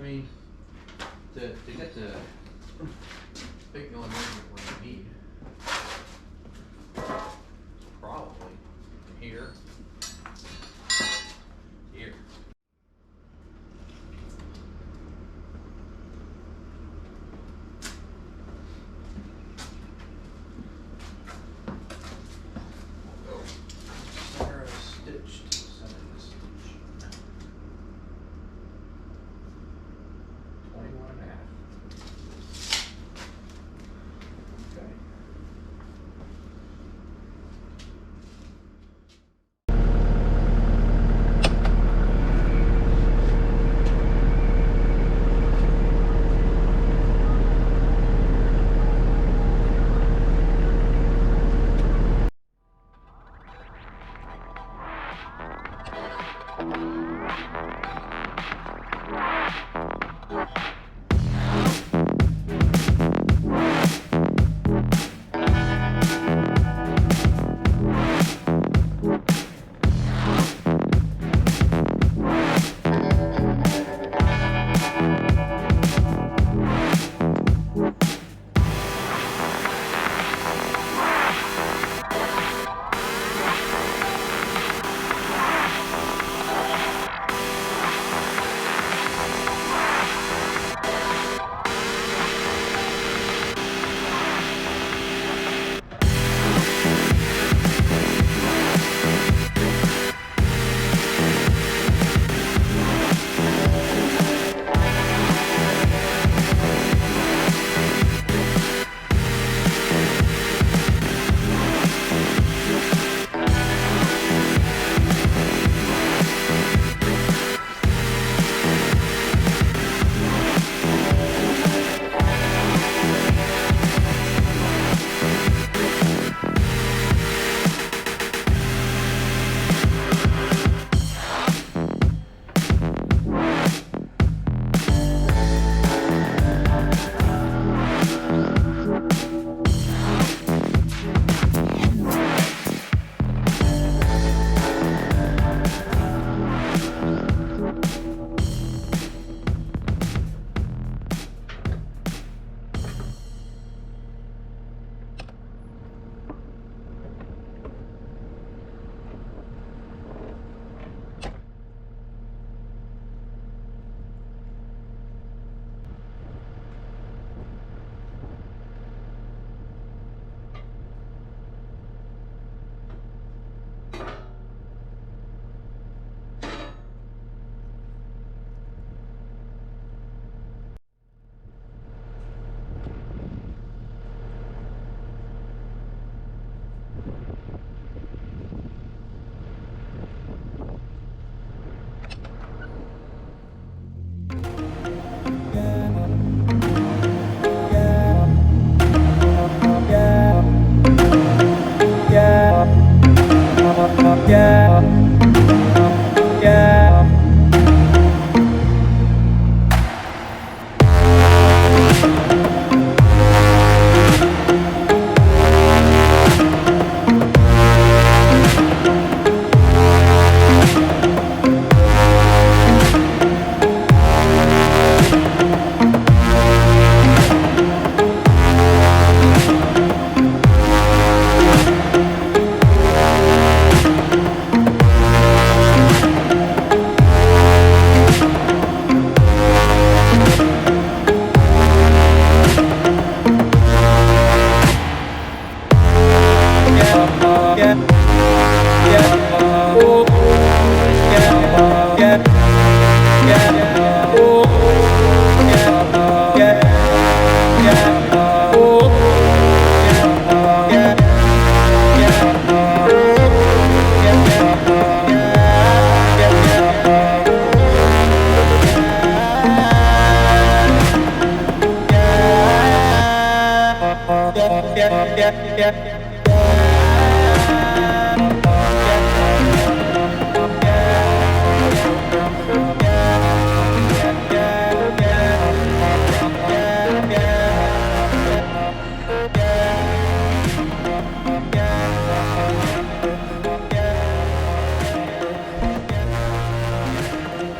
mean, to get the big no measurement what you need, probably here, here. We'll go center of a stitch to the center of the stitch. 21 and a half. Okay.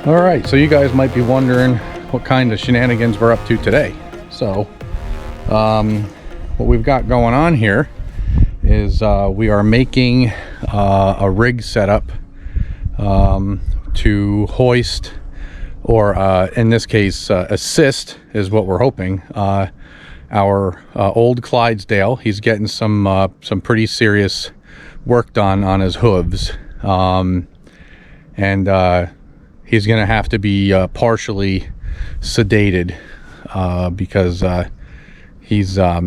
All right, so you guys might be wondering what kind of shenanigans we're up to today. So what we've got going on here is we are making a rig setup to hoist, or in this case assist is what we're hoping, our old Clydesdale. He's getting some pretty serious work done on his hooves, and he's gonna have to be partially sedated because he's how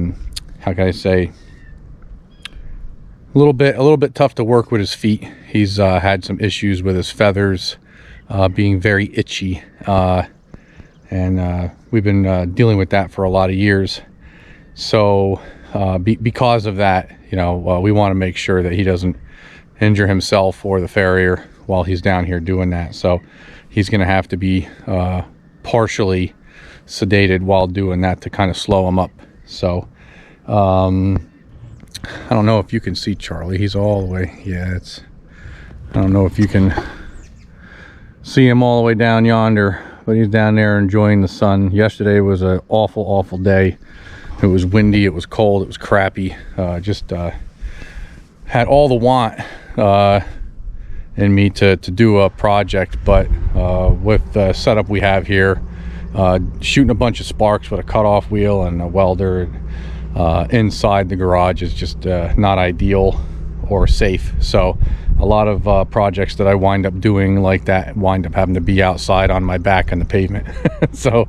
can I say, a little bit tough to work with his feet. He's had some issues with his feathers being very itchy, and we've been dealing with that for a lot of years. So because of that, you know, we want to make sure that he doesn't injure himself or the farrier while he's down here doing that. So he's going to have to be partially sedated while doing that to kind of slow him up. So I don't know if you can see Charlie. He's all the way, yeah, it's, I don't know if you can see him all the way down yonder, but he's down there enjoying the sun. Yesterday was an awful day. It was windy, it was cold, it was crappy. Just had all the want in me to do a project, but with the setup we have here, shooting a bunch of sparks with a cutoff wheel and a welder inside the garage is just not ideal or safe. So a lot of projects that I wind up doing like that wind up having to be outside on my back on the pavement. So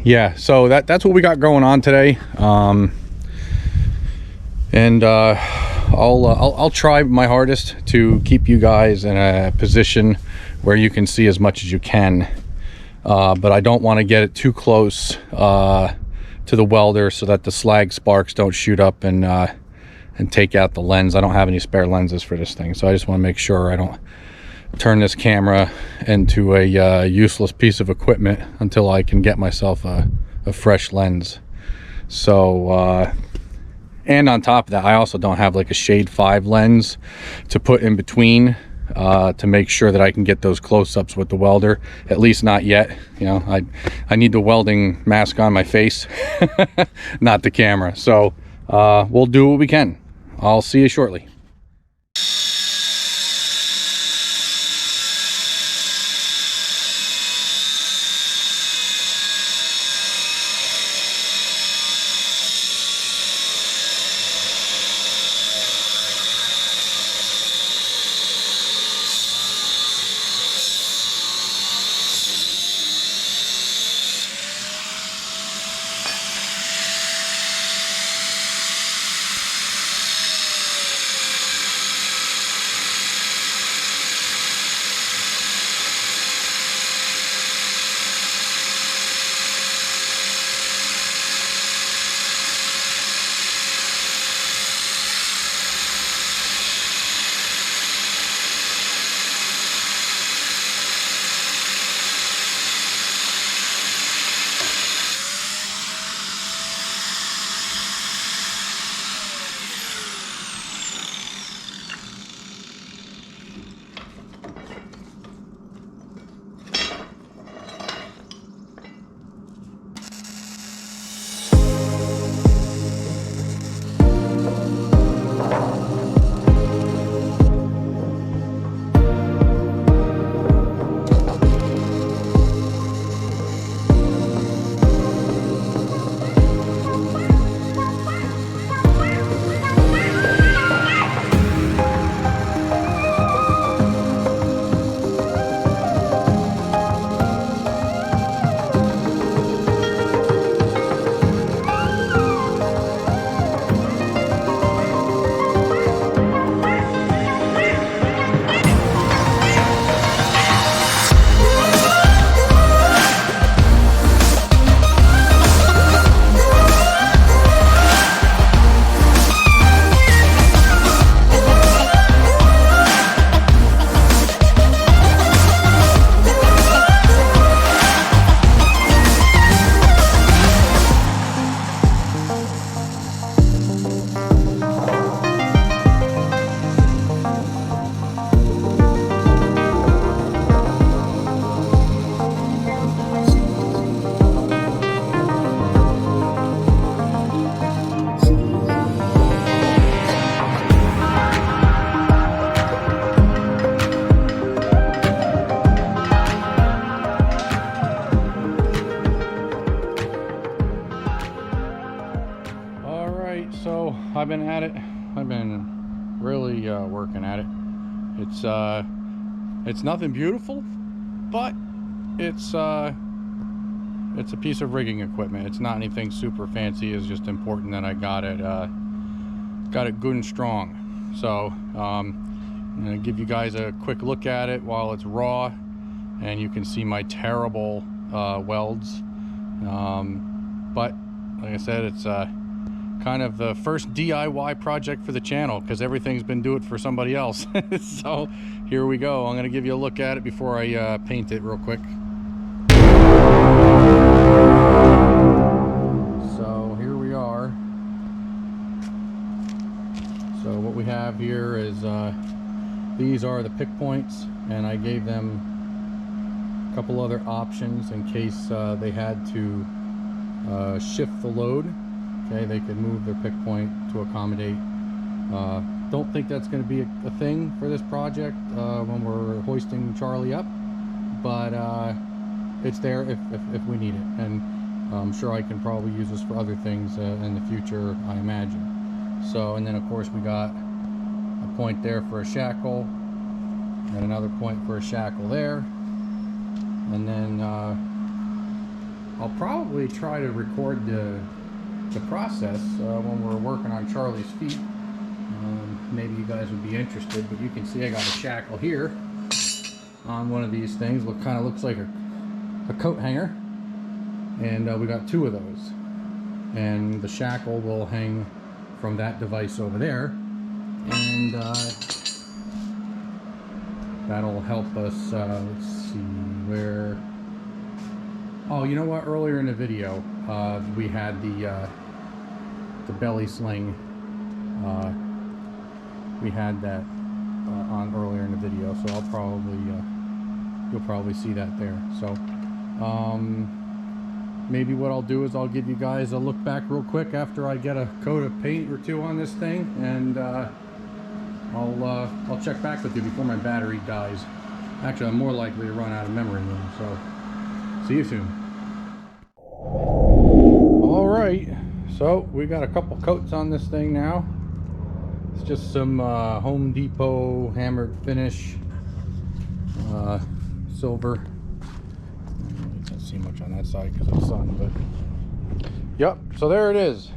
yeah, so that's what we got going on today. And I'll try my hardest to keep you guys in a position where you can see as much as you can, but I don't want to get it too close to the welder so that the slag sparks don't shoot up and take out the lens. I don't have any spare lenses for this thing, so I just want to make sure I don't turn this camera into a useless piece of equipment until I can get myself a fresh lens. So and on top of that, I also don't have like a shade 5 lens to put in between to make sure that I can get those close-ups with the welder, at least not yet. You know, I need the welding mask on my face, not the camera. So we'll do what we can. I'll see you shortly. working at it. It's nothing beautiful, but it's a piece of rigging equipment. It's not anything super fancy. It's just important that I got it good and strong. So I'm gonna give you guys a quick look at it while it's raw, and you can see my terrible welds. But like I said, it's kind of the first DIY project for the channel, because everything's been do it for somebody else. So here we go. I'm going to give you a look at it before I paint it real quick. So here we are. So what we have here is these are the pick points, and I gave them a couple other options in case they had to shift the load. Okay, they could move their pick point to accommodate. Don't think that's going to be a thing for this project when we're hoisting Charlie up, but it's there if we need it, and I'm sure I can probably use this for other things in the future, I imagine. So, and then of course we got a point there for a shackle, and another point for a shackle there, and then I'll probably try to record the process when we're working on Charlie's feet. Maybe you guys would be interested, but you can see I got a shackle here on one of these things. What kind of looks like a coat hanger, and we got two of those, and the shackle will hang from that device over there, and that'll help us. Let's see where. Oh, you know what? Earlier in the video, we had the belly sling. We had that on earlier in the video, so I'll probably you'll probably see that there. So maybe what I'll do is I'll give you guys a look back real quick after I get a coat of paint or two on this thing, and I'll check back with you before my battery dies. Actually, I'm more likely to run out of memory room, so see you soon. All right, so we got a couple coats on this thing now. It's just some Home Depot hammered finish, silver. You can't see much on that side because of the sun, but yep. So there it is,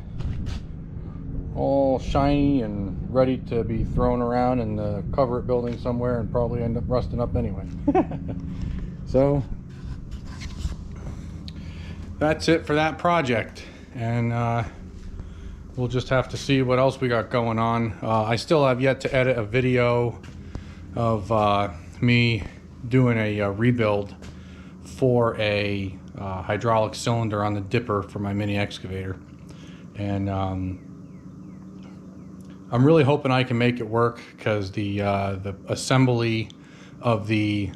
all shiny and ready to be thrown around in the cover it building somewhere, and probably end up rusting up anyway. So that's it for that project, and we'll just have to see what else we got going on. I still have yet to edit a video of me doing a rebuild for a hydraulic cylinder on the dipper for my mini excavator, and I'm really hoping I can make it work, because the assembly of the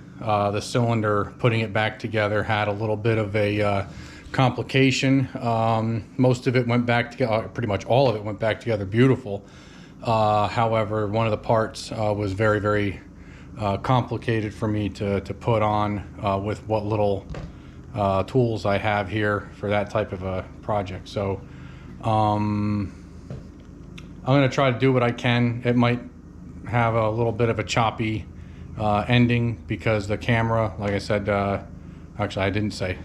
cylinder, putting it back together, had a little bit of a complication. Most of it went back together, pretty much all of it went back together beautiful. However, one of the parts was very, very complicated for me to put on with what little tools I have here for that type of a project. So I'm going to try to do what I can. It might have a little bit of a choppy ending, because the camera, like I said, actually I didn't say,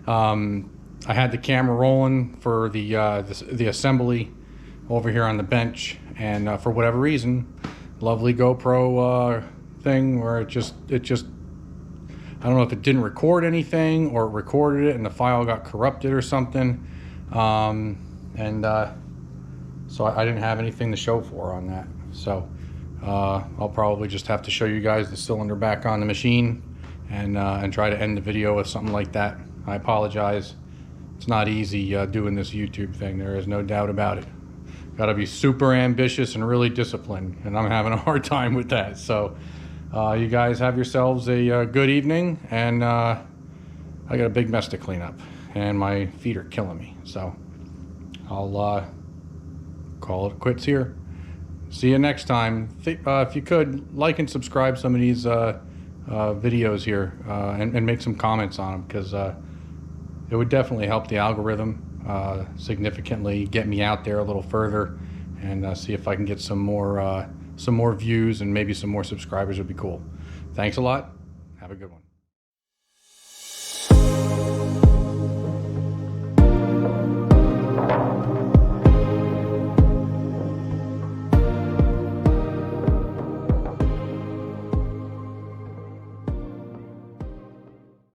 I had the camera rolling for the assembly over here on the bench, and for whatever reason, lovely GoPro thing where it just I don't know if it didn't record anything or it recorded it and the file got corrupted or something, so I didn't have anything to show for on that. So I'll probably just have to show you guys the cylinder back on the machine, and try to end the video with something like that. I apologize. It's not easy doing this YouTube thing. There is no doubt about it. Got to be super ambitious and really disciplined, and I'm having a hard time with that. So you guys have yourselves a good evening, and I got a big mess to clean up, and my feet are killing me. So I'll call it quits here. See you next time. If you could, like and subscribe some of these videos here, and make some comments on them, because it would definitely help the algorithm significantly, get me out there a little further, and see if I can get some more some more views and maybe some more subscribers would be cool. Thanks a lot. Have a good one.